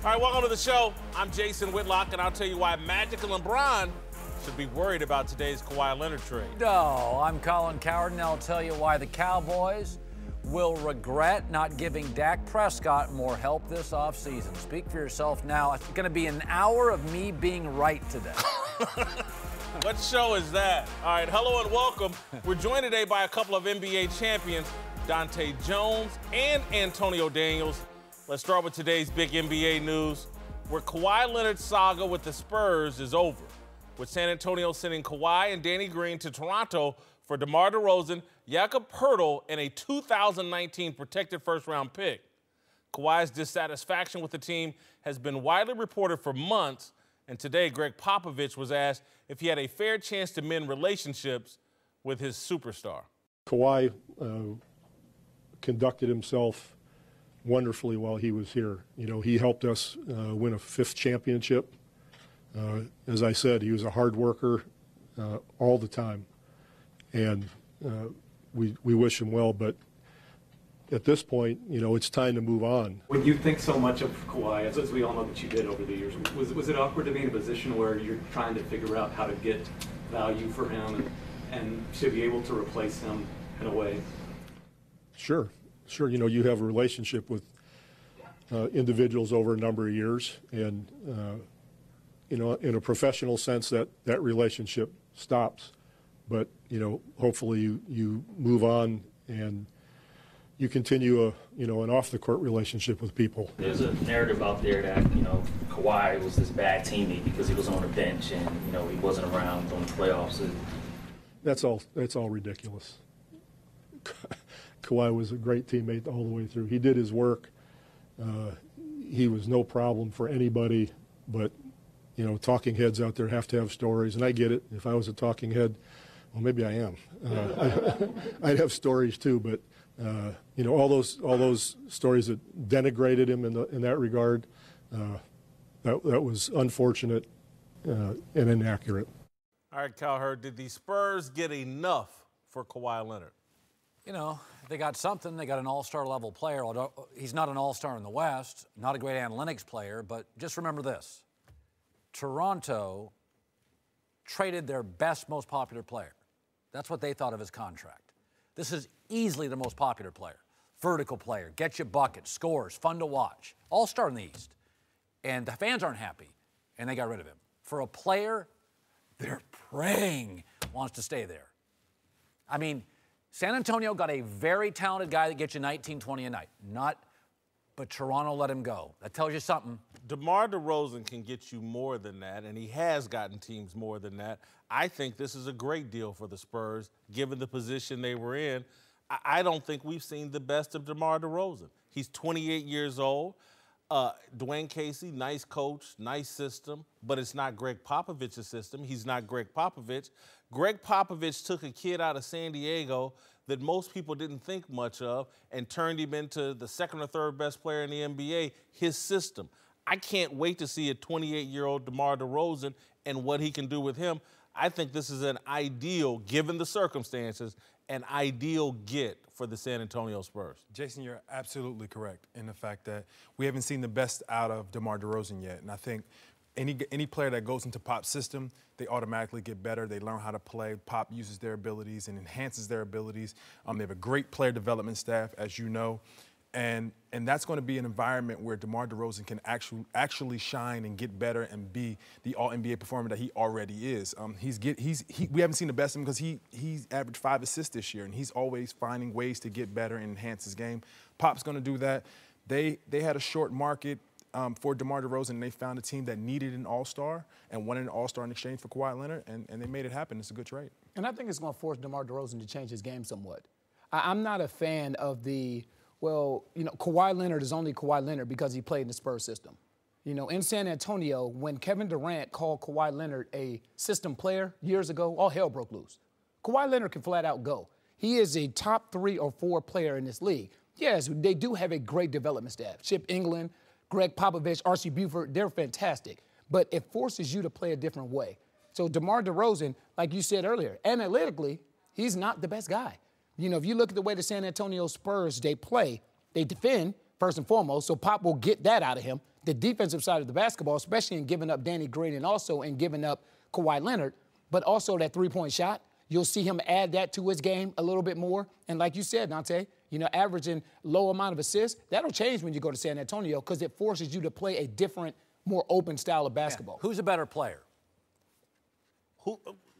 All right, welcome to the show. I'm Jason Whitlock, and I'll tell you why Magic and LeBron should be worried about today's Kawhi Leonard trade. No, I'm Colin Cowherd, and I'll tell you why the Cowboys will regret not giving Dak Prescott more help this offseason. Speak for yourself now. It's going to be an hour of me being right today. What show is that? All right, hello and welcome. We're joined today by a couple of NBA champions, Dante Jones and Antonio Daniels. Let's start with today's big NBA news, where Kawhi Leonard's saga with the Spurs is over, with San Antonio sending Kawhi and Danny Green to Toronto for DeMar DeRozan, Jakob Poeltl, and a 2019 protected first-round pick. Kawhi's dissatisfaction with the team has been widely reported for months, and today Greg Popovich was asked if he had a fair chance to mend relationships with his superstar. Kawhi conducted himself wonderfully while he was here. You know, he helped us win a 5th championship. As I said, he was a hard worker all the time, and we wish him well. But at this point, you know, it's time to move on. When you think so much of Kawhi, as we all know that you did over the years, was it awkward to be in a position where you're trying to figure out how to get value for him and to be able to replace him in a way? Sure. You know, you have a relationship with individuals over a number of years, and you know, in a professional sense, that relationship stops. But you know, hopefully you move on and you continue an off the court relationship with people. There's a narrative out there that, you know, Kawhi was this bad teammate because he was on the bench and, you know, he wasn't around during the playoffs. That's all ridiculous. Kawhi was a great teammate all the way through. He did his work. He was no problem for anybody, but, you know, talking heads out there have to have stories, and I get it. If I was a talking head, well, maybe I am. I'd have stories too, but, you know, all those stories that denigrated him in that regard, that was unfortunate and inaccurate. All right, Cowherd, did the Spurs get enough for Kawhi Leonard? You know, they got something. They got an all-star level player. Although he's not an all-star in the West, not a great analytics player, but just remember this. Toronto traded their best, most popular player. That's what they thought of his contract. This is easily the most popular player. Vertical player, gets you buckets, scores, fun to watch. All-star in the East. And the fans aren't happy, and they got rid of him. For a player, they're praying wants to stay there. I mean, San Antonio got a very talented guy that gets you 19, 20 a night. But Toronto let him go. That tells you something. DeMar DeRozan can get you more than that, and he has gotten teams more than that. I think this is a great deal for the Spurs, given the position they were in. I don't think we've seen the best of DeMar DeRozan. He's 28 years old. Dwayne Casey, nice coach, nice system, but it's not Greg Popovich's system. He's not Greg Popovich. Greg Popovich took a kid out of San Diego that most people didn't think much of and turned him into the 2nd or 3rd best player in the NBA, his system. I can't wait to see a 28-year-old DeMar DeRozan and what he can do with him. I think this is an ideal, given the circumstances, an ideal get for the San Antonio Spurs. Jason, you're absolutely correct in the fact that we haven't seen the best out of DeMar DeRozan yet. And I think any player that goes into Pop's system, they automatically get better. They learn how to play. Pop uses their abilities and enhances their abilities. They have a great player development staff, as you know. And that's going to be an environment where DeMar DeRozan can actually shine and get better and be the All-NBA performer that he already is. We haven't seen the best of him because he's averaged 5 assists this year, and he's always finding ways to get better and enhance his game. Pop's going to do that. They had a short market for DeMar DeRozan, and they found a team that needed an all-star and wanted an all-star in exchange for Kawhi Leonard, and they made it happen. It's a good trade. And I think it's going to force DeMar DeRozan to change his game somewhat. I'm not a fan of the – well, you know, Kawhi Leonard is only Kawhi Leonard because he played in the Spurs system. You know, in San Antonio, when Kevin Durant called Kawhi Leonard a system player years ago, all hell broke loose. Kawhi Leonard can flat out go. He is a top 3 or 4 player in this league. Yes, they do have a great development staff. Chip England, Greg Popovich, R.C. Buford, they're fantastic. But it forces you to play a different way. So DeMar DeRozan, like you said earlier, analytically, he's not the best guy. You know, if you look at the way the San Antonio Spurs, they play, they defend, first and foremost, so Pop will get that out of him. the defensive side of the basketball, especially in giving up Danny Green and also in giving up Kawhi Leonard, but also that three-point shot. You'll see him add that to his game a little bit more. And like you said, Dante, averaging low amount of assists, that'll change when you go to San Antonio because it forces you to play a different, more open style of basketball. Yeah. Who's a better player?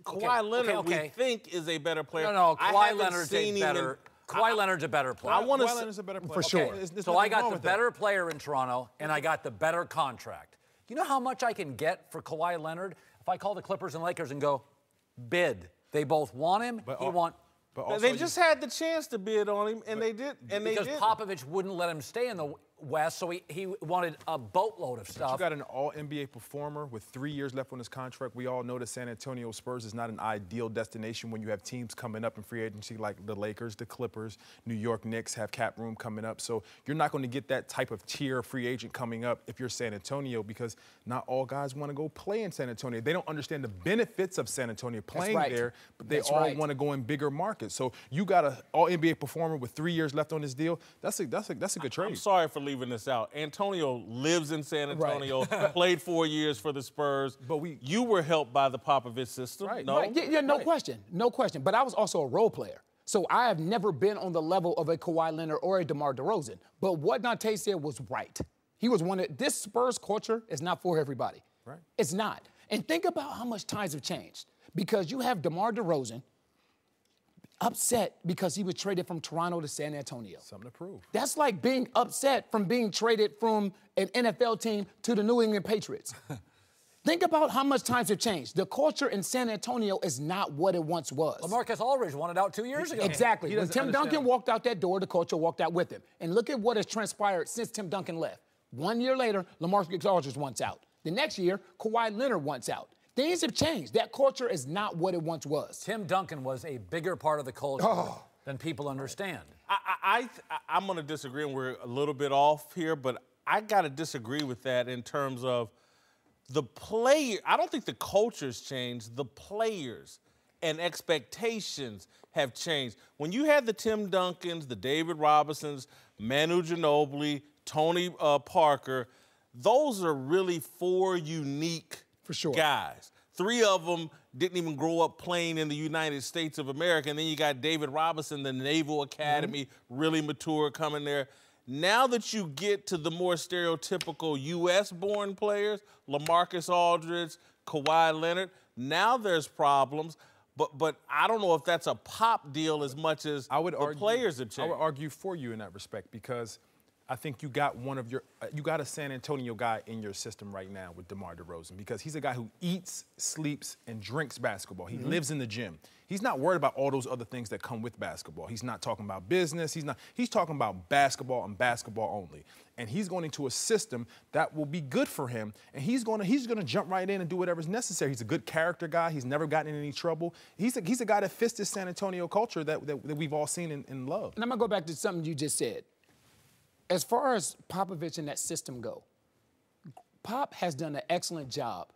Kawhi Leonard, we think, is a better player. No, Kawhi Leonard's a better. Kawhi Leonard's a better player. Kawhi Leonard's a better player. For sure. So I got the better player in Toronto, and I got the better contract. You know how much I can get for Kawhi Leonard if I call the Clippers and Lakers and go, bid. They both want him. They just had the chance to bid on him, and they did. Because Popovich wouldn't let him stay in the West, so he wanted a boatload of stuff. You got an all-NBA performer with 3 years left on his contract. We all know the San Antonio Spurs is not an ideal destination when you have teams coming up in free agency like the Lakers, the Clippers, New York Knicks have cap room coming up. So you're not going to get that type of tier free agent coming up if you're San Antonio because not all guys want to go play in San Antonio. They don't understand the benefits of San Antonio playing there, but they want to go in bigger markets. So you got an all-NBA performer with 3 years left on his deal. That's a good trade. I'm sorry for leaving this out. Antonio lives in San Antonio, played 4 years for the Spurs. But you were helped by the Popovich system. No? No question. No question. But I was also a role player. So I have never been on the level of a Kawhi Leonard or a DeMar DeRozan. But what Dante said was right. He was this Spurs culture is not for everybody. Right. It's not. And think about how much times have changed. Because you have DeMar DeRozan upset because he was traded from Toronto to San Antonio. Something to prove. That's like being upset from being traded from an NFL team to the New England Patriots. Think about how much times have changed. The culture in San Antonio is not what it once was. LaMarcus Aldridge wanted out 2 years ago. Exactly. When Tim Duncan walked out that door, the culture walked out with him. And look at what has transpired since Tim Duncan left. 1 year later, LaMarcus Aldridge wants out. The next year, Kawhi Leonard wants out. Things have changed. That culture is not what it once was. Tim Duncan was a bigger part of the culture than people understand. I'm going to disagree, and we're a little bit off here, but I got to disagree with that in terms of the player. I don't think the culture's changed. The players and expectations have changed. When you had the Tim Duncans, the David Robinsons, Manu Ginobili, Tony Parker, those are really four unique guys. Three of them didn't even grow up playing in the United States of America. And then you got David Robinson, the Naval Academy, really mature coming there. Now that you get to the more stereotypical U.S.-born players, LaMarcus Aldridge, Kawhi Leonard, now there's problems. But I don't know if that's a pop deal as much as the players have changed. I would argue for you in that respect because I think you got you got a San Antonio guy in your system right now with DeMar DeRozan because he's a guy who eats, sleeps, and drinks basketball. He lives in the gym. He's not worried about all those other things that come with basketball. He's not talking about business. He's talking about basketball and basketball only. And he's going into a system that will be good for him. And he's going to jump right in and do whatever's necessary. He's a good character guy. He's never gotten in any trouble. He's a guy that fits this San Antonio culture that we've all seen and loved. And I'm going to go back to something you just said. As far as Popovich and that system go, Pop has done an excellent job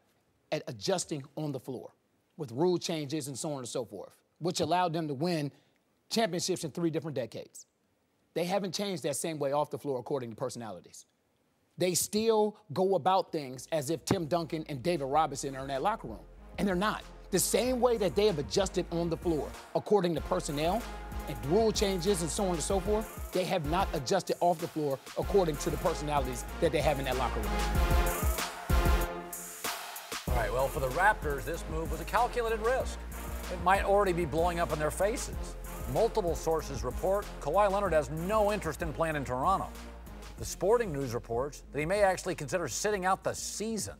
at adjusting on the floor with rule changes and so on and so forth, which allowed them to win championships in 3 different decades. They haven't changed that same way off the floor according to personalities. They still go about things as if Tim Duncan and David Robinson are in that locker room, and they're not. The same way that they have adjusted on the floor according to personnel and rule changes and so on and so forth, they have not adjusted off the floor according to the personalities that they have in that locker room. All right, well, for the Raptors, this move was a calculated risk. It might already be blowing up in their faces. Multiple sources report Kawhi Leonard has no interest in playing in Toronto. The Sporting News reports that he may actually consider sitting out the season.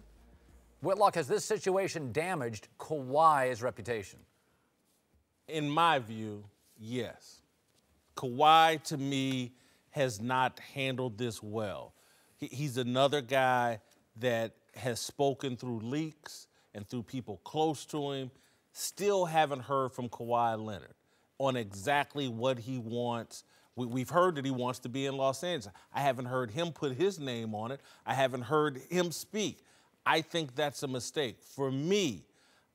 Whitlock, has this situation damaged Kawhi's reputation? In my view, yes. Kawhi, to me, has not handled this well. He's another guy that has spoken through leaks and through people close to him. Still haven't heard from Kawhi Leonard on exactly what he wants. We've heard that he wants to be in Los Angeles. I haven't heard him put his name on it. I haven't heard him speak. I think that's a mistake. For me,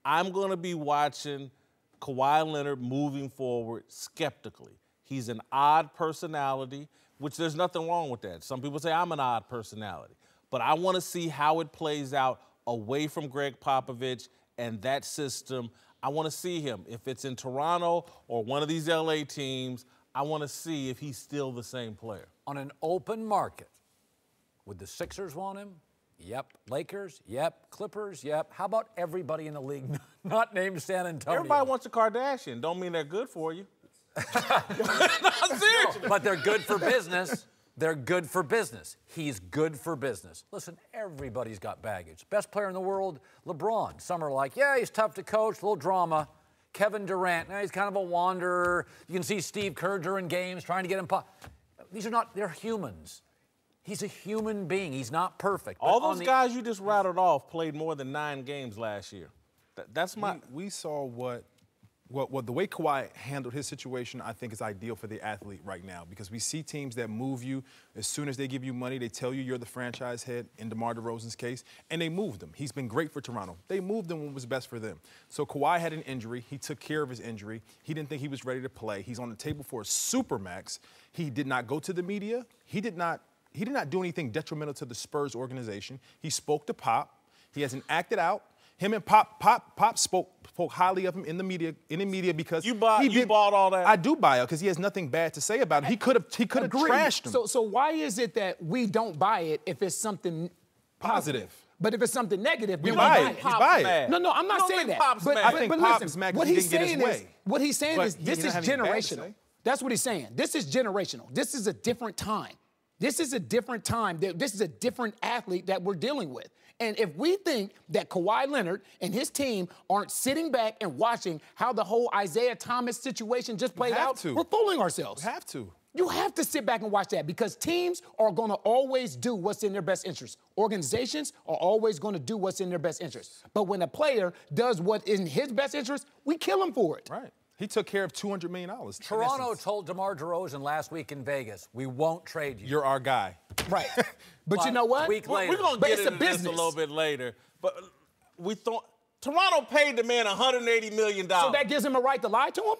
I'm going to be watching Kawhi Leonard moving forward skeptically. He's an odd personality, which there's nothing wrong with that. Some people say I'm an odd personality. but I want to see how it plays out away from Greg Popovich and that system. I want to see him. If it's in Toronto or one of these LA teams, I want to see if he's still the same player. On an open market, would the Sixers want him? Yep. Lakers? Yep. Clippers? Yep. How about everybody in the league not named San Antonio? Everybody wants a Kardashian. Don't mean they're good for you. No, seriously. But they're good for business. They're good for business. He's good for business. Listen, everybody's got baggage. Best player in the world, LeBron. Some are like, yeah, he's tough to coach, a little drama. Kevin Durant, he's kind of a wanderer. You can see Steve Kerr during games trying to get him. These are not, they're humans. He's a human being. He's not perfect. All those guys you just rattled off played more than 9 games last year. That's my. We saw what the way Kawhi handled his situation, I think, is ideal for the athlete right now, because we see teams that move you as soon as they give you money. They tell you you're the franchise head, in DeMar DeRozan's case, and they moved him. He's been great for Toronto. They moved him when it was best for them. So Kawhi had an injury. He took care of his injury. He didn't think he was ready to play. He's on the table for a supermax. He did not go to the media. He did not do anything detrimental to the Spurs organization. He spoke to Pop. He hasn't acted out. Him and Pop spoke highly of him in the media because you bought all that. I do buy it because he has nothing bad to say about it. He could have trashed him. So why is it that we don't buy it if it's something positive? But if it's something negative, we buy it. We buy it. No, I'm not saying that. I think Pop is mad because he didn't get his way. What he's saying is this is generational. That's what he's saying. This is generational. This is a different time. This is a different time. This is a different athlete that we're dealing with. And if we think that Kawhi Leonard and his team aren't sitting back and watching how the whole Isaiah Thomas situation just played out, we're fooling ourselves. You have to. You have to sit back and watch that, because teams are going to always do what's in their best interest. Organizations are always going to do what's in their best interest. But when a player does what is in his best interest, we kill him for it. Right. He took care of $200 million. Toronto told DeMar DeRozan last week in Vegas, we won't trade you. You're our guy. Right. But you know what? Week later. We're going to get into this a little bit later. But we thought Toronto paid the man $180 million. So that gives him a right to lie to him?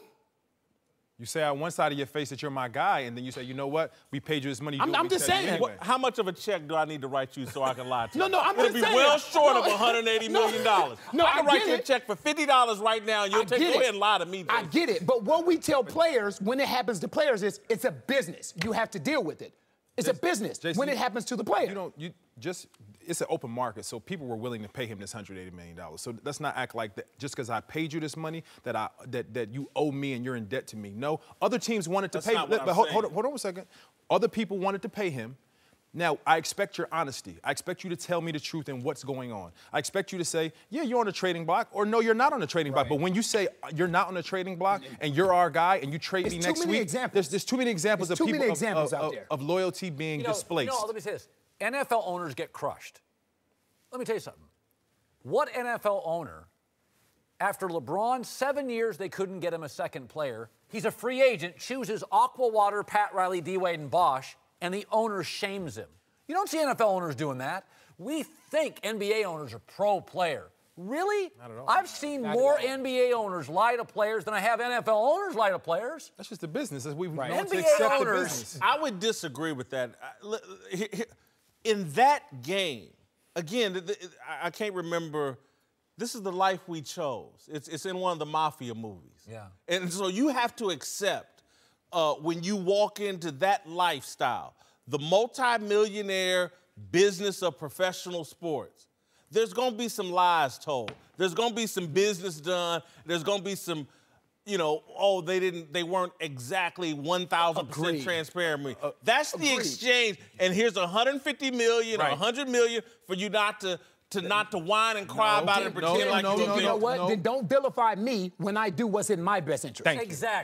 You say on one side of your face that you're my guy, and then you say, you know what? We paid you this money. I'm just saying. Anyway. How much of a check do I need to write you so I can lie to you? No, I'm just saying. It'll be well short of $180 million. No, I can write you a check for $50 right now, and you'll go ahead and lie to me. I get it. But what we tell players when it happens to players is it's a business. You have to deal with it. It's a business when it happens to the player. It's an open market, so people were willing to pay him this $180 million. So let's not act like that just because I paid you this money that you owe me and you're in debt to me. No, other teams wanted to pay him. But hold on a second. Other people wanted to pay him. Now, I expect your honesty. I expect you to tell me the truth and what's going on. I expect you to say, yeah, you're on a trading block, or no, you're not on a trading block. But when you say you're not on a trading block and you're our guy and you trade me next week, there's too many examples of people of loyalty being displaced. Let me say this. NFL owners get crushed. Let me tell you something. What NFL owner, after LeBron, 7 years they couldn't get him a second player, he's a free agent, chooses Aqua Water, Pat Riley, D-Wade, and Bosch, and the owner shames him. You don't see NFL owners doing that. We think NBA owners are pro player. Really? Not at all. I've seen more NBA owners lie to players than I have NFL owners lie to players. That's just the business. We've known NBA to accept owners, the business. I would disagree with that. In that game, again, I can't remember. This is the life we chose. It's in one of the mafia movies. Yeah. And so you have to accept when you walk into that lifestyle, the multimillionaire business of professional sports, there's going to be some lies told. There's going to be some business done. There's going to be some, they weren't exactly 1,000% transparent with me. That's the exchange. And here's $150 million or $100 million for you not to whine and cry about it and pretend like you didn't. You know what? Then don't vilify me when I do what's in my best interest.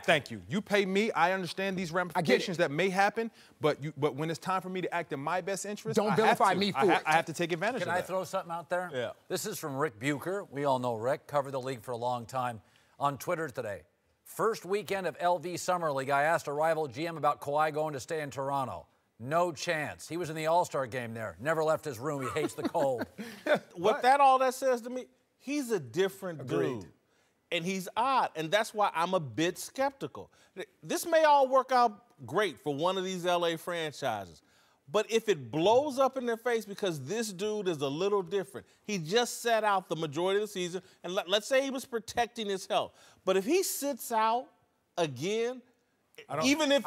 Thank you. You pay me. I understand these ramifications that may happen, but when it's time for me to act in my best interest, don't vilify me for it. I have to take advantage of that. Can I throw something out there? Yeah. This is from Rick Bucher. We all know Rick. Covered the league for a long time. On Twitter today. First weekend of LV Summer League, I asked a rival GM about Kawhi going to stay in Toronto. No chance. He was in the All-Star game there. Never left his room. He hates the cold. All that says to me, he's a different dude. And he's odd. And that's why I'm a bit skeptical. This may all work out great for one of these LA franchises. But if it blows up in their face because this dude is a little different, he just sat out the majority of the season, and let's say he was protecting his health. But if he sits out again, even if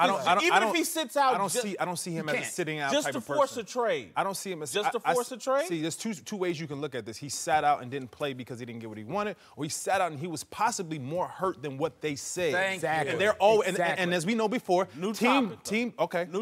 he sits out, I don't see him as a sitting out just type to of person. force a trade. I don't see him as just to force a trade. See, there's two ways you can look at this. He sat out and didn't play because he didn't get what he wanted, or he sat out and he was possibly more hurt than what they said. Exactly. And they're all and as we know before, New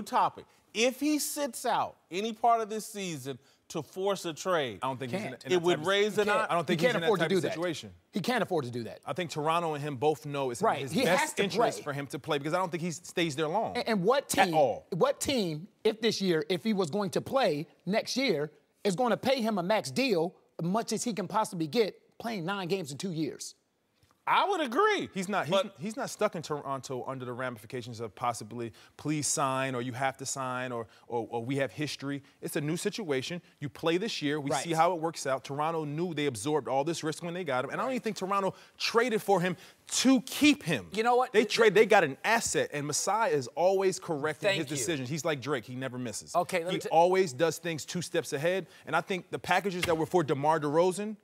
topic. If he sits out any part of this season to force a trade, I don't think it would raise an. I don't think he's in that type of situation. He can't afford to do that. I think Toronto and him both know it's in his He best has to interest play. for him to play because I don't think he stays there long. And what team? At all. What team, if this year, if he was going to play next year, is going to pay him a max deal, much as he can possibly get playing 9 games in 2 years? I would agree. He's not stuck in Toronto under the ramifications of possibly please sign or you have to sign or we have history. It's a new situation. You play this year. We see how it works out. Toronto knew they absorbed all this risk when they got him. And I don't even think Toronto traded for him to keep him. You know what? They got an asset, and Masai is always correct in his decisions. He's like Drake. He never misses. Okay, he always does things 2 steps ahead. And I think the packages that were for DeMar DeRozan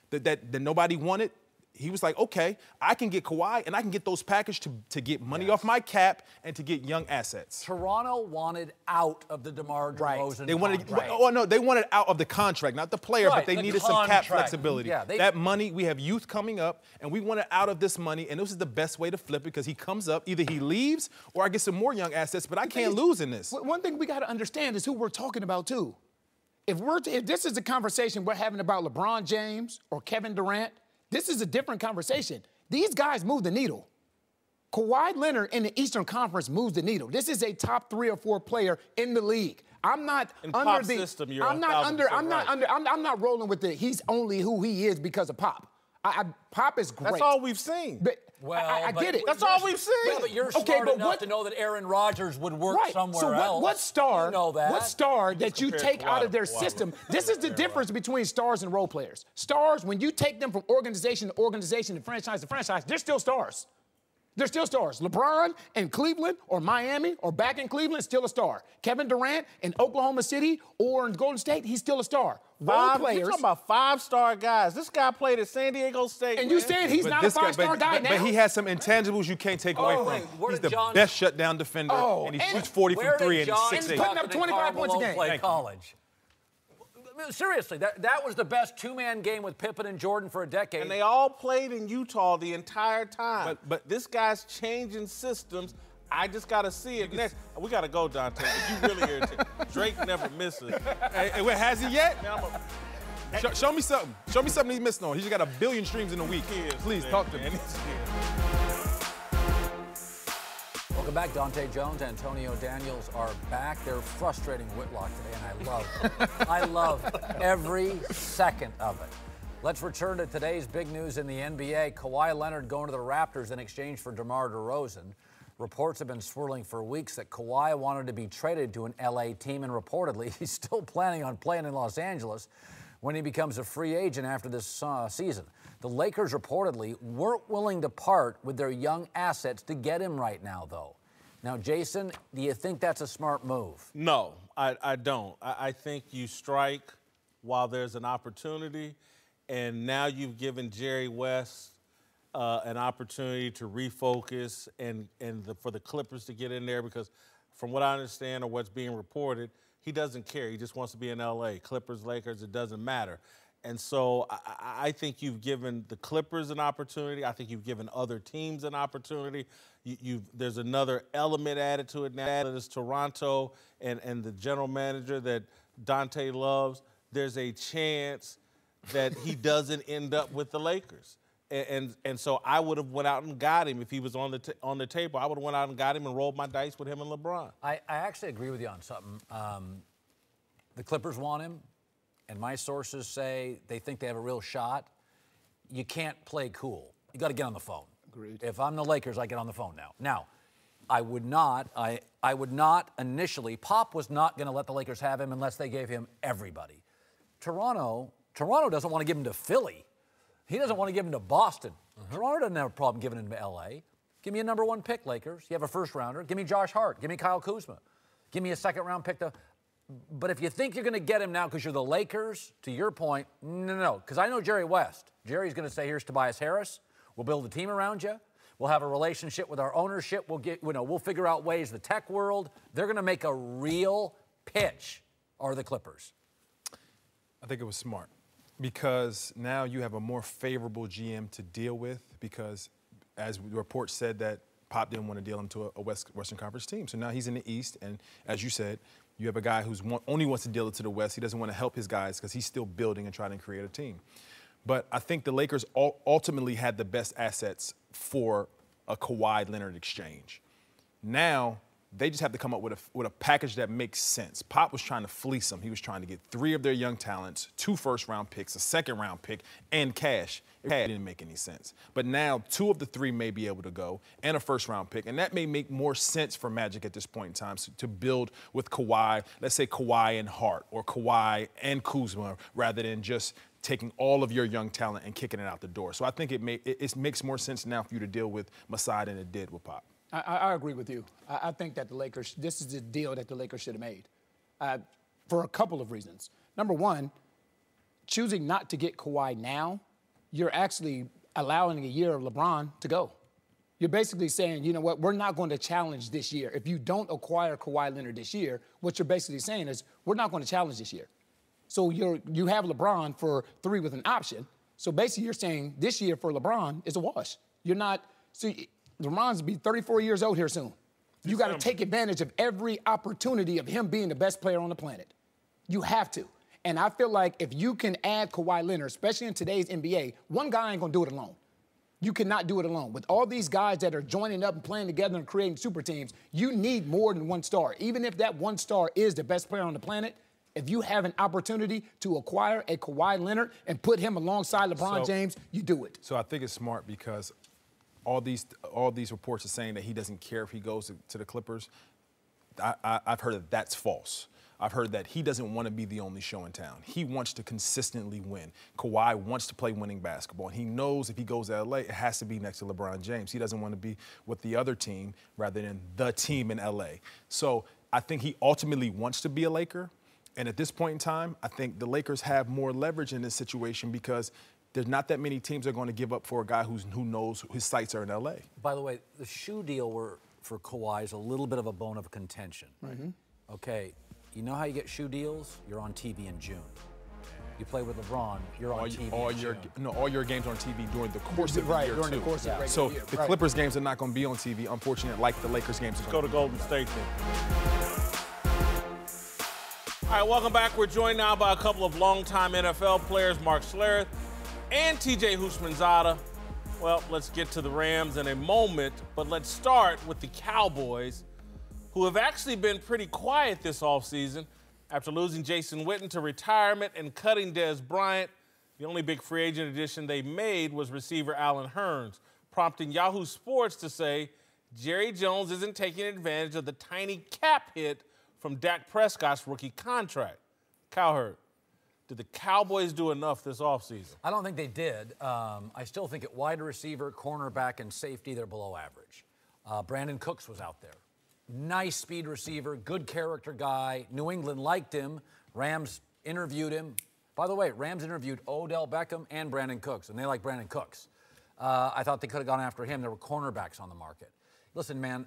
that nobody wanted, he was like, okay, I can get Kawhi and I can get those packages to get money off my cap and to get young assets. Toronto wanted out of the DeMar DeRozan They wanted, contract. they wanted out of the contract, not the player, but they needed some cap flexibility. Yeah, that money, we have youth coming up, and we wanted out of this money, and this is the best way to flip it because he comes up, either he leaves or I get some more young assets, but I can't lose in this. One thing we got to understand is who we're talking about too. If this is a conversation we're having about LeBron James or Kevin Durant, this is a different conversation. These guys move the needle. Kawhi Leonard in the Eastern Conference moves the needle. This is a top 3 or 4 player in the league. I'm not under the system. You're I'm not rolling with it. He's only who he is because of Pop. Pop is great. That's all we've seen. But I get it. That's all we've seen. Yeah, but you're smart enough to know that Aaron Rodgers would work somewhere else. What star? You know that. What star that you take out of their system? This is the difference between stars and role players. Stars, when you take them from organization to organization and franchise to franchise, they're still stars. They're still stars. LeBron in Cleveland or Miami or back in Cleveland, still a star. Kevin Durant in Oklahoma City or in Golden State, he's still a star. Role players. You're talking about 5-star guys. This guy played at San Diego State. And you saying he's not a 5-star guy now? But he has some intangibles you can't take away from him. He's the best shutdown defender, and he shoots 40 from 3 and he's 6'8". Putting up 25 points a game. Play college. Seriously, that was the best 2-man game with Pippen and Jordan for a decade. And they all played in Utah the entire time. But this guy's changing systems. I just got to see it next. We got to go, Dante. You really irritated. Drake never misses. Hey, wait, has he yet? Man, show me something. Show me something he's missing on. He's just got 1 billion streams in a week. Please, talk to me. Welcome back. Dante Jones, Antonio Daniels are back. They're frustrating Whitlock today, and I love every second of it. Let's return to today's big news in the NBA. Kawhi Leonard going to the Raptors in exchange for DeMar DeRozan. Reports have been swirling for weeks that Kawhi wanted to be traded to an LA team, and reportedly he's still planning on playing in Los Angeles when he becomes a free agent after this season. The Lakers reportedly weren't willing to part with their young assets to get him right now, though. Now, Jason, do you think that's a smart move? No, I don't. I think you strike while there's an opportunity, and now you've given Jerry West an opportunity to refocus and for the Clippers to get in there, because from what I understand or what's being reported, he doesn't care. He just wants to be in L.A. Clippers, Lakers, it doesn't matter. And so I think you've given the Clippers an opportunity. I think you've given other teams an opportunity. There's another element added to it now. That is Toronto and the general manager that Dante loves. There's a chance that he doesn't end up with the Lakers. And so I would have went out and got him if he was on the table. I would have went out and got him and rolled my dice with him and LeBron. I actually agree with you on something. The Clippers want him, and my sources say they think they have a real shot. You can't play cool. You got to get on the phone. Agreed. If I'm the Lakers, I get on the phone now. Now, I would not initially. Pop was not going to let the Lakers have him unless they gave him everybody. Toronto doesn't want to give him to Philly. He doesn't want to give him to Boston. Toronto doesn't have a problem giving him to L.A. Give me a #1 pick, Lakers. You have a first-rounder. Give me Josh Hart. Give me Kyle Kuzma. Give me a second-round pick. But if you think you're going to get him now because you're the Lakers, to your point, no. Because I know Jerry West. Jerry's going to say, here's Tobias Harris. We'll build a team around you. We'll have a relationship with our ownership. We'll figure out ways, the tech world. They're going to make a real pitch, are the Clippers. I think it was smart because now you have a more favorable GM to deal with because, as the report said, that Pop didn't want to deal him to a Western Conference team. So now he's in the East, and as you said, you have a guy who's only wants to deal it to the West. He doesn't want to help his guys because he's still building and trying to create a team. But I think the Lakers ultimately had the best assets for a Kawhi Leonard exchange. Now they just have to come up with a package that makes sense. Pop was trying to fleece them. He was trying to get 3 of their young talents, 2 first-round picks, a second-round pick, and cash. It didn't make any sense. But now 2 of the 3 may be able to go, and a first-round pick. And that may make more sense for Magic at this point in time to build with Kawhi, let's say Kawhi and Hart, or Kawhi and Kuzma, rather than just taking all of your young talent and kicking it out the door. So I think it makes more sense now for you to deal with Masai than it did with Pop. I agree with you. I think that the Lakers, this is the deal that the Lakers should have made for a couple of reasons. Number one, choosing not to get Kawhi now, you're actually allowing a year of LeBron to go. You're basically saying, you know what, we're not going to challenge this year. If you don't acquire Kawhi Leonard this year, what you're basically saying is we're not going to challenge this year. So you have LeBron for 3 with an option. So basically you're saying this year for LeBron is a wash. You're not – see, LeBron's be 34 years old here soon. You got to take advantage of every opportunity of him being the best player on the planet. You have to. And I feel like if you can add Kawhi Leonard, especially in today's NBA, one guy ain't going to do it alone. You cannot do it alone. With all these guys that are joining up and playing together and creating super teams, you need more than one star. Even if that one star is the best player on the planet, if you have an opportunity to acquire a Kawhi Leonard and put him alongside LeBron James, you do it. So I think it's smart because all these reports are saying that he doesn't care if he goes to the Clippers. I've heard that that's false. I've heard that he doesn't want to be the only show in town. He wants to consistently win. Kawhi wants to play winning basketball. And he knows if he goes to LA, it has to be next to LeBron James. He doesn't want to be with the other team rather than the team in LA. So I think he ultimately wants to be a Laker. And at this point in time, I think the Lakers have more leverage in this situation because there's not that many teams that are going to give up for a guy who knows his sights are in L.A. By the way, the shoe deal for Kawhi is a little bit of a bone of contention. Mm-hmm. Okay, you know how you get shoe deals? You're on TV in June. You play with LeBron, you're on TV in June. All your games are on TV during the course of the year, during the course of the So year. the Clippers games are not going to be on TV, unfortunately, like the Lakers games. Let's go to Golden State then. All right, welcome back. We're joined now by a couple of longtime NFL players, Mark Schlereth and TJ Houshmandzadeh. Well, let's get to the Rams in a moment, but let's start with the Cowboys, who have actually been pretty quiet this offseason. After losing Jason Witten to retirement and cutting Dez Bryant, the only big free agent addition they made was receiver Allen Hurns, prompting Yahoo Sports to say Jerry Jones isn't taking advantage of the tiny cap hit from Dak Prescott's rookie contract. Cowherd, did the Cowboys do enough this offseason? I don't think they did. I still think at wide receiver, cornerback, and safety, they're below average. Brandon Cooks was out there. Nice speed receiver, good character guy. New England liked him. Rams interviewed him. By the way, Rams interviewed Odell Beckham and Brandon Cooks, and they like Brandon Cooks. I thought they could have gone after him. There were cornerbacks on the market. Listen, man,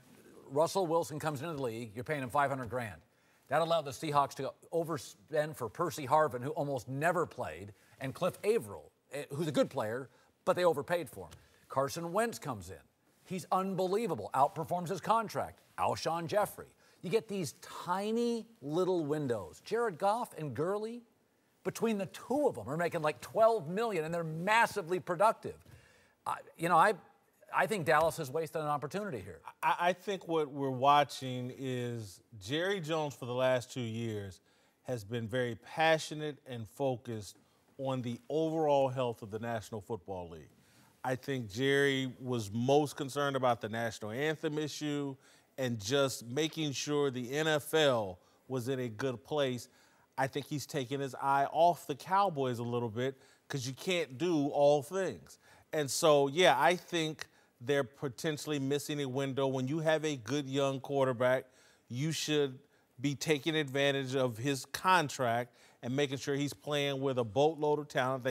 Russell Wilson comes into the league. You're paying him $500 grand. That allowed the Seahawks to overspend for Percy Harvin, who almost never played, and Cliff Averill, who's a good player, but they overpaid for him. Carson Wentz comes in. He's unbelievable, outperforms his contract. Alshon Jeffrey. You get these tiny little windows. Jared Goff and Gurley, between the two of them, are making like $12 million, and they're massively productive. I think Dallas has wasted an opportunity here. I think what we're watching is Jerry Jones for the last 2 years has been very passionate and focused on the overall health of the National Football League. I think Jerry was most concerned about the national anthem issue and just making sure the NFL was in a good place. I think he's taken his eye off the Cowboys a little bit because you can't do all things. And so, yeah, I think they're potentially missing a window. When you have a good young quarterback, you should be taking advantage of his contract and making sure he's playing with a boatload of talent.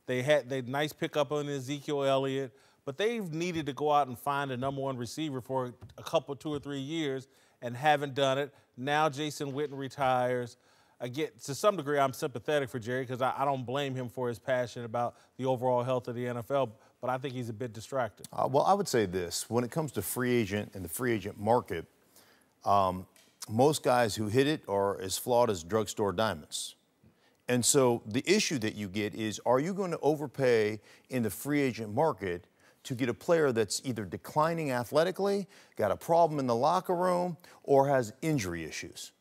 They had nice pickup on Ezekiel Elliott, but they've needed to go out and find a number one receiver for a couple, 2 or 3 years, and haven't done it. Now Jason Witten retires. Again, to some degree, I'm sympathetic for Jerry because I don't blame him for his passion about the overall health of the NFL, but I think he's a bit distracted. Well, I would say this. When it comes to free agent and the free agent market, most guys who hit it are as flawed as drugstore diamonds. And so the issue that you get is, are you going to overpay in the free agent market to get a player that's either declining athletically, got a problem in the locker room, or has injury issues?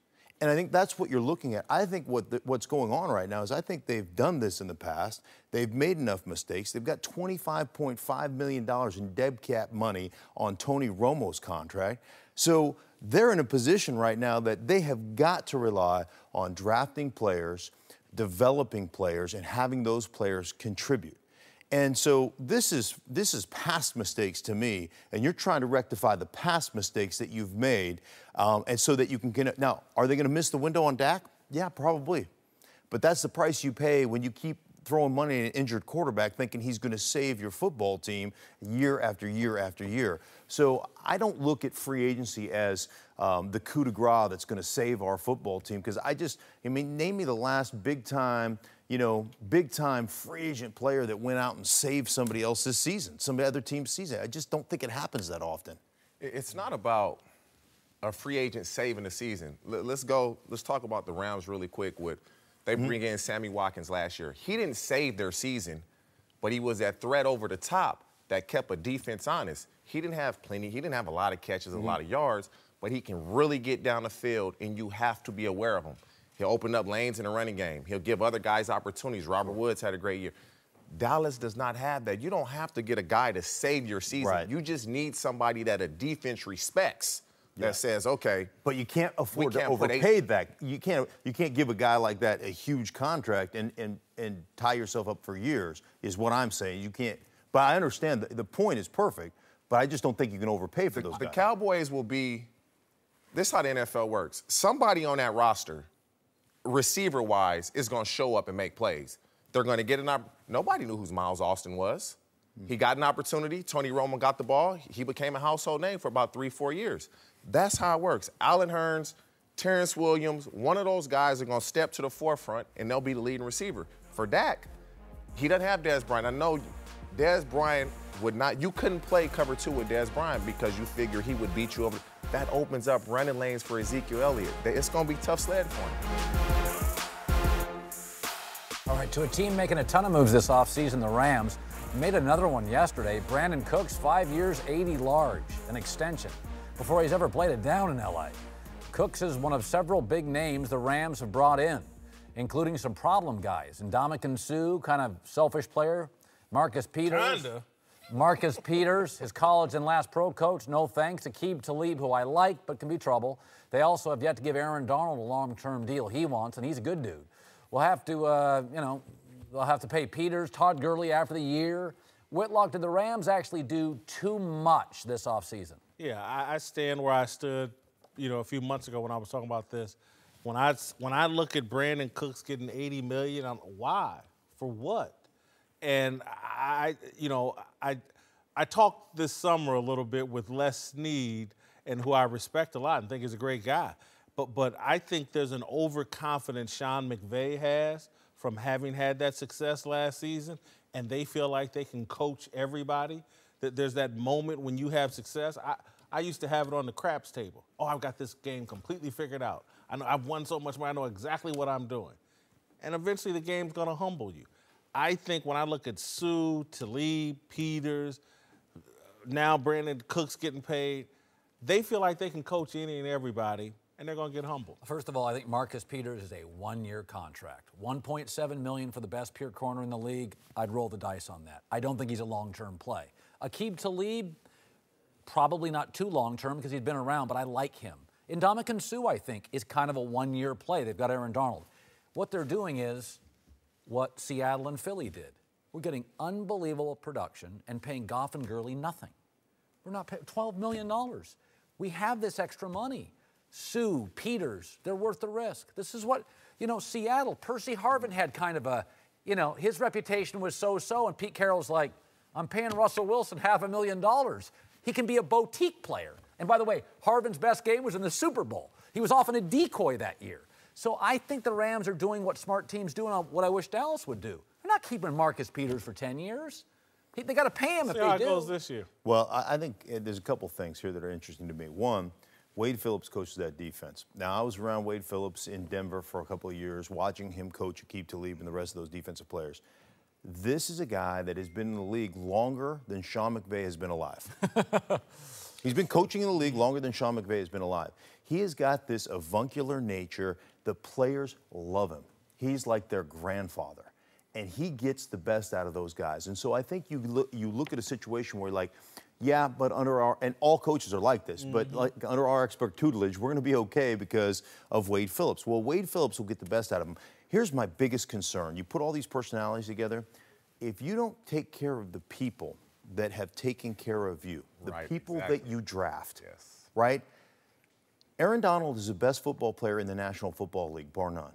And I think that's what you're looking at. I think what's going on right now is I think they've done this in the past. They've made enough mistakes. They've got $25.5 million in dead cap money on Tony Romo's contract. So they're in a position right now that they have got to rely on drafting players, developing players, and having those players contribute. And so this is past mistakes to me, and you're trying to rectify the past mistakes that you've made, and so that you can get. Now, are they going to miss the window on Dak? Yeah, probably. But that's the price you pay when you keep throwing money at an injured quarterback thinking he's going to save your football team year after year after year. So I don't look at free agency as the coup de grace that's going to save our football team, because name me the last big-time free agent player that went out and saved somebody else's season, some other team's season. I just don't think it happens that often. It's not about a free agent saving the season. Let's talk about the Rams really quick. They bring in Sammy Watkins last year. He didn't save their season, but he was that threat over the top that kept a defense honest. He didn't have a lot of catches, a lot of yards, but he can really get down the field, and you have to be aware of him. He'll open up lanes in the running game. He'll give other guys opportunities. Robert Woods had a great year. Dallas does not have that. You don't have to get a guy to save your season. Right. You just need somebody that a defense respects that says, okay. But you can't afford to overpay that. You can't give a guy like that a huge contract and tie yourself up for years, is what I'm saying. You can't. But I understand the point is perfect, but I just don't think you can overpay for those guys. The Cowboys will be, this is how the NFL works. Somebody on that roster, receiver-wise, is going to show up and make plays. They're going to get nobody knew who Miles Austin was. He got an opportunity. Tony Romo got the ball. He became a household name for about 3-4 years. That's how it works. Allen Hurns, Terrence Williams, one of those guys are going to step to the forefront, and they'll be the leading receiver. For Dak, he doesn't have Dez Bryant. I know Dez Bryant would not. You couldn't play cover 2 with Dez Bryant because you figure he would beat you over. That opens up running lanes for Ezekiel Elliott. It's going to be tough sledding for him. All right, to a team making a ton of moves this offseason, the Rams made another one yesterday. Brandon Cooks, 5 years, $80 large, an extension, before he's ever played it down in L.A. Cooks is one of several big names the Rams have brought in, including some problem guys. Ndamukong Suh, kind of selfish player. Marcus Peters. Marcus Peters, his college and last pro coach, no thanks. Aqib Talib, who I like but can be trouble. They also have yet to give Aaron Donald a long-term deal he wants, and he's a good dude. We'll have to, they'll have to pay Peters, Todd Gurley after the year. Whitlock, did the Rams actually do too much this offseason? Yeah, I stand where I stood, a few months ago when I was talking about this. When I look at Brandon Cooks getting $80 million, I'm why? For what? And I talked this summer a little bit with Les Snead, and who I respect a lot and think is a great guy. But I think there's an overconfidence Sean McVay has from having had that success last season, and they feel like they can coach everybody. That there's that moment when you have success. I used to have it on the craps table. Oh, I've got this game completely figured out. I know I've won so much more. I know exactly what I'm doing. And eventually the game's going to humble you. I think when I look at Suh, Talib, Peters, now Brandon Cooks getting paid, they feel like they can coach any and everybody, and they're going to get humbled. First of all, I think Marcus Peters is a one-year contract. $1.7 million for the best pure corner in the league. I'd roll the dice on that. I don't think he's a long-term play. Aqib Talib, probably not too long-term because he's been around, but I like him. Ndamukong Suh, I think, is kind of a one-year play. They've got Aaron Donald. What they're doing is what Seattle and Philly did. We're getting unbelievable production and paying Goff and Gurley nothing. We're not paying $12 million. We have this extra money. Sue, Peters, they're worth the risk. This is what, Seattle, Percy Harvin had kind of a, his reputation was so-so, and Pete Carroll's like, I'm paying Russell Wilson $500,000. He can be a boutique player. And by the way, Harvin's best game was in the Super Bowl. He was often a decoy that year. So I think the Rams are doing what smart teams do and what I wish Dallas would do. They're not keeping Marcus Peters for 10 years. They got to pay him if they do. See how it goes this year. Well, I think there's a couple things here that are interesting to me. One, Wade Phillips coaches that defense. Now, I was around Wade Phillips in Denver for a couple of years, watching him coach Aqib Talib and the rest of those defensive players. This is a guy that has been in the league longer than Sean McVay has been alive. He's been coaching in the league longer than Sean McVay has been alive. He has got this avuncular nature. The players love him. He's like their grandfather. And he gets the best out of those guys. And so I think you look at a situation where, like, yeah, but under our, and all coaches are like this, but like under our expert tutelage, we're going to be okay because of Wade Phillips. Well, Wade Phillips will get the best out of him. Here's my biggest concern. You put all these personalities together. If you don't take care of the people that have taken care of you, the people that you draft, right? Aaron Donald is the best football player in the National Football League, bar none.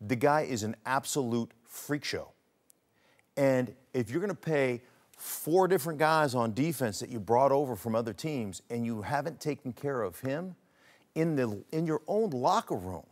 The guy is an absolute freak show. And if you're going to pay 4 different guys on defense that you brought over from other teams and you haven't taken care of him in your own locker room,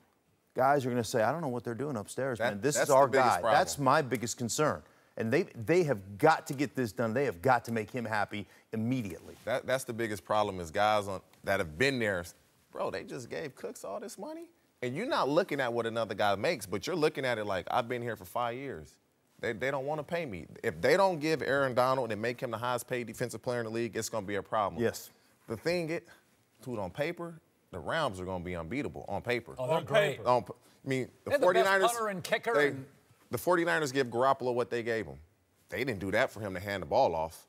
guys are going to say, I don't know what they're doing upstairs, man. This is our guy. That's my biggest concern. And they have got to get this done. They have got to make him happy immediately. That's the biggest problem is guys that have been there. Bro, they just gave Cooks all this money. And you're not looking at what another guy makes, but you're looking at it like, I've been here for 5 years. They don't want to pay me. If they don't give Aaron Donald and make him the highest paid defensive player in the league, it's going to be a problem. Yes. The thing is, on paper, the Rams are going to be unbeatable on paper. Oh, they're great. I mean, the 49ers. The best punter and kicker. The 49ers give Garoppolo what they gave him. They didn't do that for him to hand the ball off.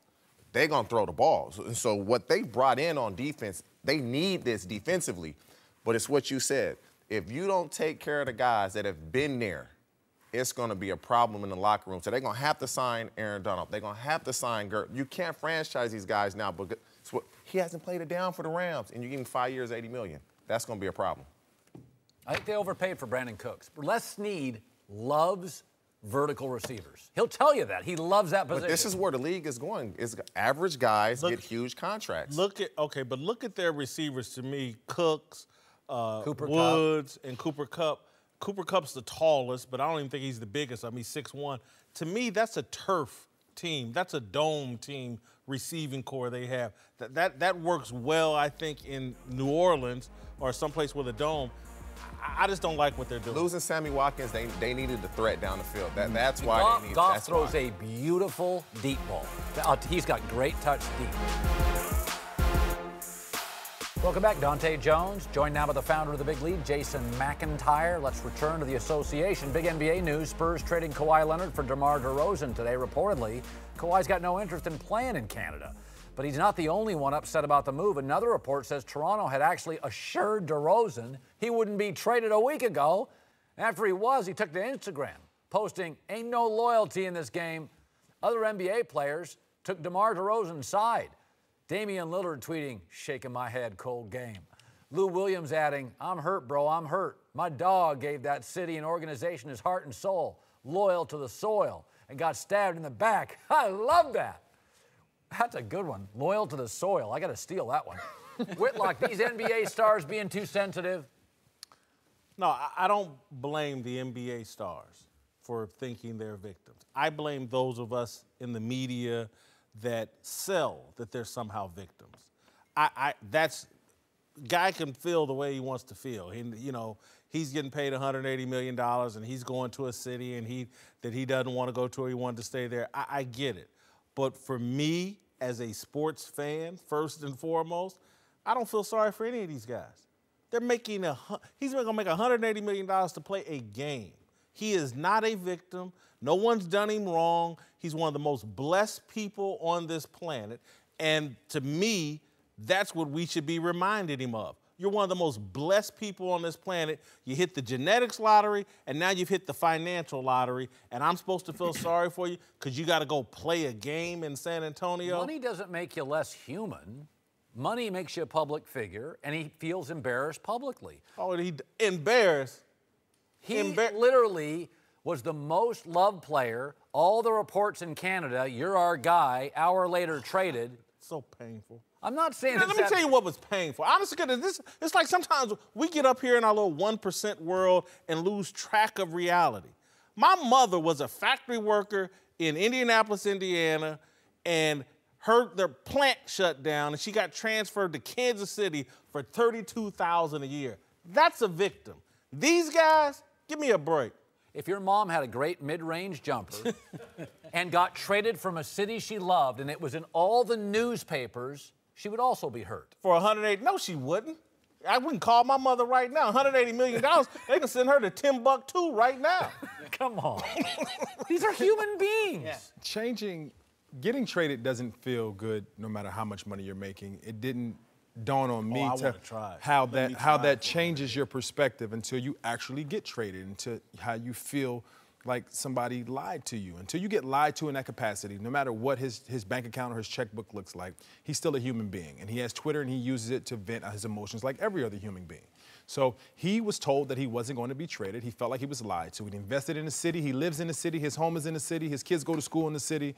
They're going to throw the ball. So what they brought in on defense, they need this defensively. But it's what you said. If you don't take care of the guys that have been there, it's going to be a problem in the locker room. So they're going to have to sign Aaron Donald. They're going to have to sign Gert. You can't franchise these guys now, but he hasn't played it down for the Rams, and you give him 5 years, $80 million. That's going to be a problem. I think they overpaid for Brandon Cooks. Les Snead loves vertical receivers. He'll tell you that. He loves that position. But this is where the league is going. Is average guys get huge contracts. Look at their receivers to me, Cooks, Cooper Woods, Kupp. and Cooper Kupp. Cooper Kupp's the tallest, but I don't even think he's the biggest. I mean, 6'1". To me, that's a turf team. That's a dome team receiving core they have. That works well, I think, in New Orleans or someplace with a dome. I just don't like what they're doing. Losing Sammy Watkins, they needed the threat down the field. That's why they needed. Goff throws a beautiful deep ball. He's got great touch deep. Welcome back, Dante Jones. Joined now by the founder of the big league, Jason McIntyre. Let's return to the association. Big NBA news, Spurs trading Kawhi Leonard for DeMar DeRozan today. Reportedly, Kawhi's got no interest in playing in Canada. But he's not the only one upset about the move. Another report says Toronto had actually assured DeRozan he wouldn't be traded a week ago. After he was, he took to Instagram, posting, "Ain't no loyalty in this game." Other NBA players took DeMar DeRozan's side. Damian Lillard tweeting, "Shaking my head, cold game." Lou Williams adding, "I'm hurt, bro, I'm hurt. My dog gave that city and organization his heart and soul, loyal to the soil, and got stabbed in the back." I love that. That's a good one. Loyal to the soil. I got to steal that one. Whitlock, these NBA stars being too sensitive. No, I don't blame the NBA stars for thinking they're victims. I blame those of us in the media that sell that they're somehow victims. Guy can feel the way he wants to feel. He's getting paid $180 million and he's going to a city and he doesn't want to go to or he wanted to stay there. I get it. But for me, as a sports fan, first and foremost, I don't feel sorry for any of these guys. They're making he's going to make $180 million to play a game. He is not a victim. No one's done him wrong. He's one of the most blessed people on this planet. And to me, that's what we should be reminding him of. You're one of the most blessed people on this planet. You hit the genetics lottery, and now you've hit the financial lottery, and I'm supposed to feel sorry for you because you got to go play a game in San Antonio? Money doesn't make you less human. money makes you a public figure, and he feels embarrassed publicly. Oh, he embarrassed. He literally was the most loved player. All the reports in Canada, you're our guy, hour later traded. So painful. I'm not saying Let me tell you what was painful. Honestly, it's like sometimes we get up here in our little 1% world and lose track of reality. My mother was a factory worker in Indianapolis, Indiana, and their plant shut down, and she got transferred to Kansas City for $32,000 a year. That's a victim. These guys, give me a break. If your mom had a great mid-range jumper and got traded from a city she loved, and it was in all the newspapers, she would also be hurt. For 180, no, she wouldn't. I wouldn't call my mother right now. $180 million, they can send her to Timbuktu right now. Come on. These are human beings. Yeah. Getting traded doesn't feel good no matter how much money you're making. It didn't dawn on me how that changes your perspective until you actually get traded, until how you feel like somebody lied to you. Until you get lied to in that capacity, no matter what his bank account or his checkbook looks like, he's still a human being. And he has Twitter and he uses it to vent his emotions like every other human being. So he was told that he wasn't going to be traded. He felt like he was lied to. He invested in the city. He lives in the city. His home is in the city. His kids go to school in the city.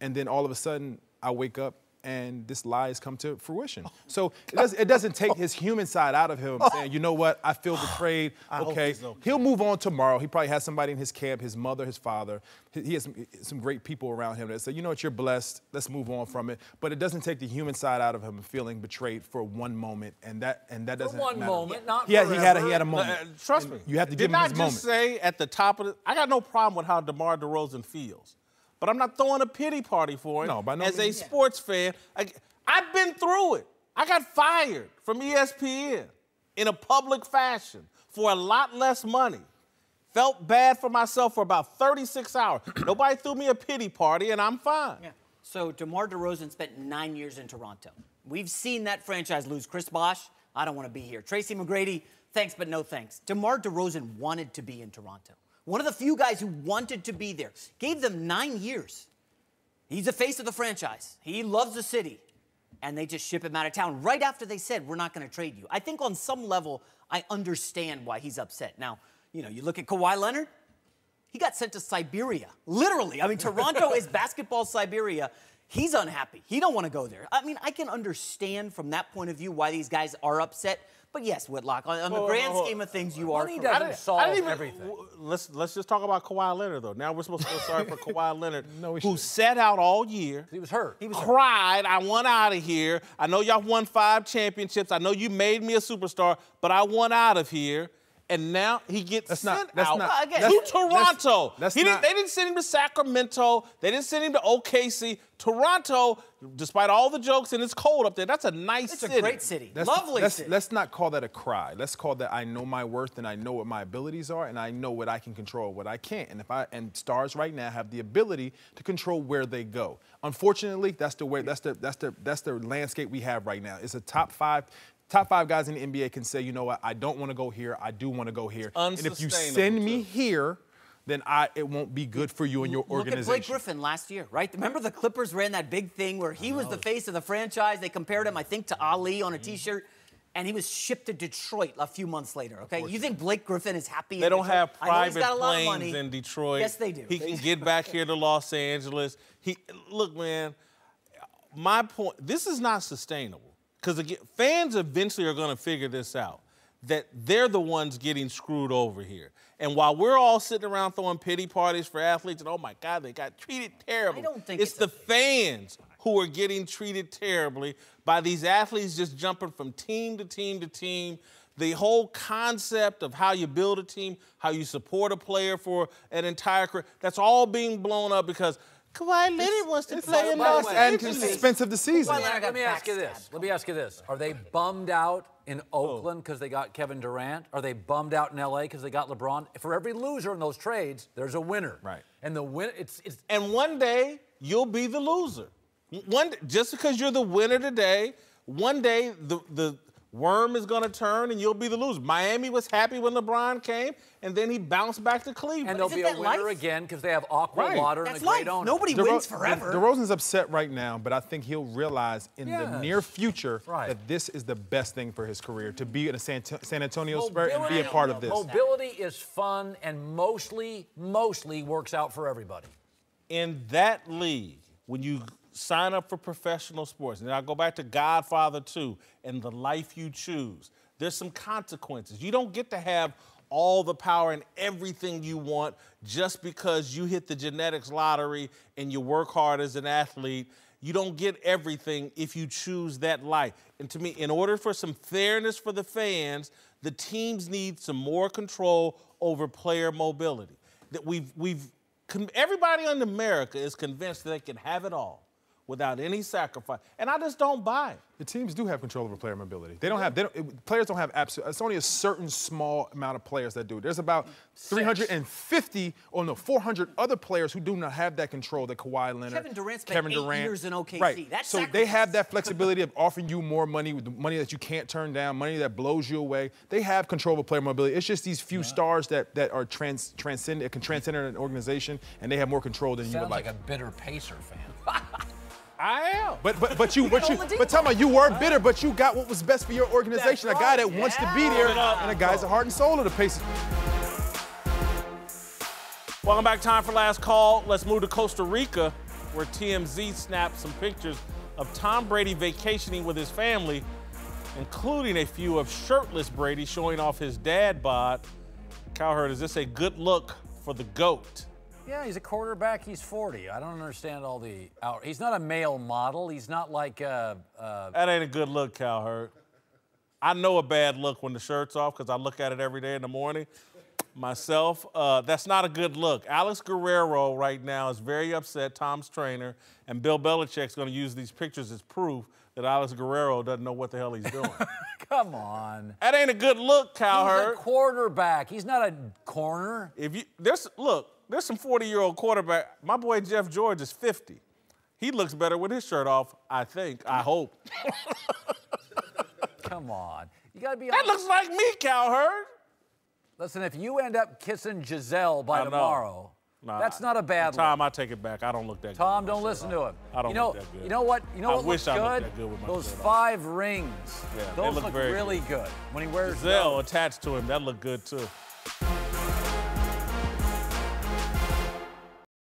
And then all of a sudden, I wake up and this lie has come to fruition. So it doesn't take his human side out of him saying, you know what, I feel betrayed. Okay, he'll move on tomorrow. He probably has somebody in his camp, his mother, his father. He has some great people around him that say, you know what, you're blessed. Let's move on from it. But it doesn't take the human side out of him feeling betrayed for one moment, and that doesn't for one matter. Moment, not he had a moment. Trust me. You have to give him his moment. Did not just say at the top of it, I got no problem with how DeMar DeRozan feels. But I'm not throwing a pity party for him. No, by no as means. A sports fan, I've been through it. I got fired from ESPN in a public fashion for a lot less money. Felt bad for myself for about 36 hours. Nobody threw me a pity party, and I'm fine. Yeah. So DeMar DeRozan spent 9 years in Toronto. We've seen that franchise lose Chris Bosh. I don't want to be here. Tracy McGrady, thanks but no thanks. DeMar DeRozan wanted to be in Toronto. One of the few guys who wanted to be there. Gave them 9 years. He's the face of the franchise. He loves the city. And they just ship him out of town right after they said, we're not going to trade you. I think on some level, I understand why he's upset. Now, you know, you look at Kawhi Leonard, he got sent to Siberia. Literally. I mean, Toronto is basketball Siberia. He's unhappy. He don't want to go there. I mean, I can understand from that point of view why these guys are upset. But yes, Whitlock, on the grand scheme of things, you are correct. Doesn't solve everything. Let's just talk about Kawhi Leonard, though. Now we're supposed to feel sorry for Kawhi Leonard, who sat out all year. He was hurt. Cried, I want out of here. I know y'all won 5 championships. I know you made me a superstar, but I want out of here. And now he gets sent out to Toronto. They didn't send him to Sacramento. They didn't send him to OKC. Toronto, despite all the jokes, and it's cold up there, that's a nice city. It's a great city. Lovely city. Let's not call that a cry. Let's call that I know my worth and I know what my abilities are and I know what I can control, what I can't. And stars right now have the ability to control where they go. Unfortunately, that's the landscape we have right now. It's a top five guys in the NBA can say, you know what, I don't want to go here. I do want to go here. And if you send me here, then it won't be good for you and your organization. Look at Blake Griffin last year, right? Remember the Clippers ran that big thing where he was the face of the franchise. They compared him, I think, to Ali on a T-shirt. And he was shipped to Detroit a few months later, okay? You think Blake Griffin is happy? They don't have private got a lot of planes money. in Detroit. Yes, they do. He can get back here to Los Angeles. Look, man, my point, this is not sustainable. Because, again, fans eventually are going to figure this out, that they're the ones getting screwed over here. And while we're all sitting around throwing pity parties for athletes and, oh, my God, they got treated terribly. I don't think it's the fans who are getting treated terribly by these athletes just jumping from team to team to team. The whole concept of how you build a team, how you support a player for an entire career, that's all being blown up because Kawhi Leonard wants to play in Los Angeles. And expense of the season. Let me ask you this. Are they bummed out in Oakland because they got Kevin Durant? Are they bummed out in L.A. because they got LeBron? For every loser in those trades, there's a winner. Right. And the win, And one day, you'll be the loser. Just because you're the winner today, one day Worm is going to turn, and you'll be the loser. Miami was happy when LeBron came, and then he bounced back to Cleveland. And they'll be a winner again because they have aqua water and a great owner. Nobody wins forever. DeRozan's upset right now, but I think he'll realize in the near future that this is the best thing for his career, to be in a San Antonio Spurs and be a part of this. Mobility is fun and mostly works out for everybody. In that league, when you sign up for professional sports, and I'll go back to Godfather 2 and the life you choose, there's some consequences. You don't get to have all the power and everything you want just because you hit the genetics lottery and you work hard as an athlete. You don't get everything if you choose that life. And to me, in order for some fairness for the fans, the teams need some more control over player mobility. That everybody in America is convinced that they can have it all without any sacrifice, and I just don't buy it. The teams do have control over player mobility. Players don't have absolute. It's only a certain small amount of players that do. There's about 400 other players who do not have that control. That Kawhi Leonard, Kevin Durant spent 8 years in OKC. Right. That's so they have that flexibility of offering you more money, with the money that you can't turn down, money that blows you away. They have control over player mobility. It's just these few stars that are transcendent, can transcend an organization, and they have more control than you would like. Sounds like a bitter Pacer fan. I am. But tell me, you were bitter, but you got what was best for your organization. A guy that wants to be there, and a guy's the heart and soul of the Pacers. Welcome back. Time for last call. Let's move to Costa Rica, where TMZ snapped some pictures of Tom Brady vacationing with his family, including a few of shirtless Brady showing off his dad bod. Cowherd, is this a good look for the GOAT? Yeah, he's a quarterback. He's 40. I don't understand all the He's not a male model. He's not like That ain't a good look, Cowherd. I know a bad look when the shirt's off because I look at it every day in the morning myself. That's not a good look. Alex Guerrero right now is very upset, Tom's trainer, and Bill Belichick's going to use these pictures as proof that Alex Guerrero doesn't know what the hell he's doing. Come on. That ain't a good look, Cowherd. He's a quarterback. He's not a corner. There's some 40-year-old quarterback. My boy Jeff George is 50. He looks better with his shirt off, I think. I hope. Come on. You got to be That looks like me, Cowherd. Listen, if you end up kissing Giselle by tomorrow, that's not a bad look. Tom, I take it back. I don't look that good. Tom, don't listen to him. I don't look that good. You know what? I wish I looked that good with my Those shirt 5 rings. Yeah, those they look very really good. When he wears Giselle attached to him, that looked good too.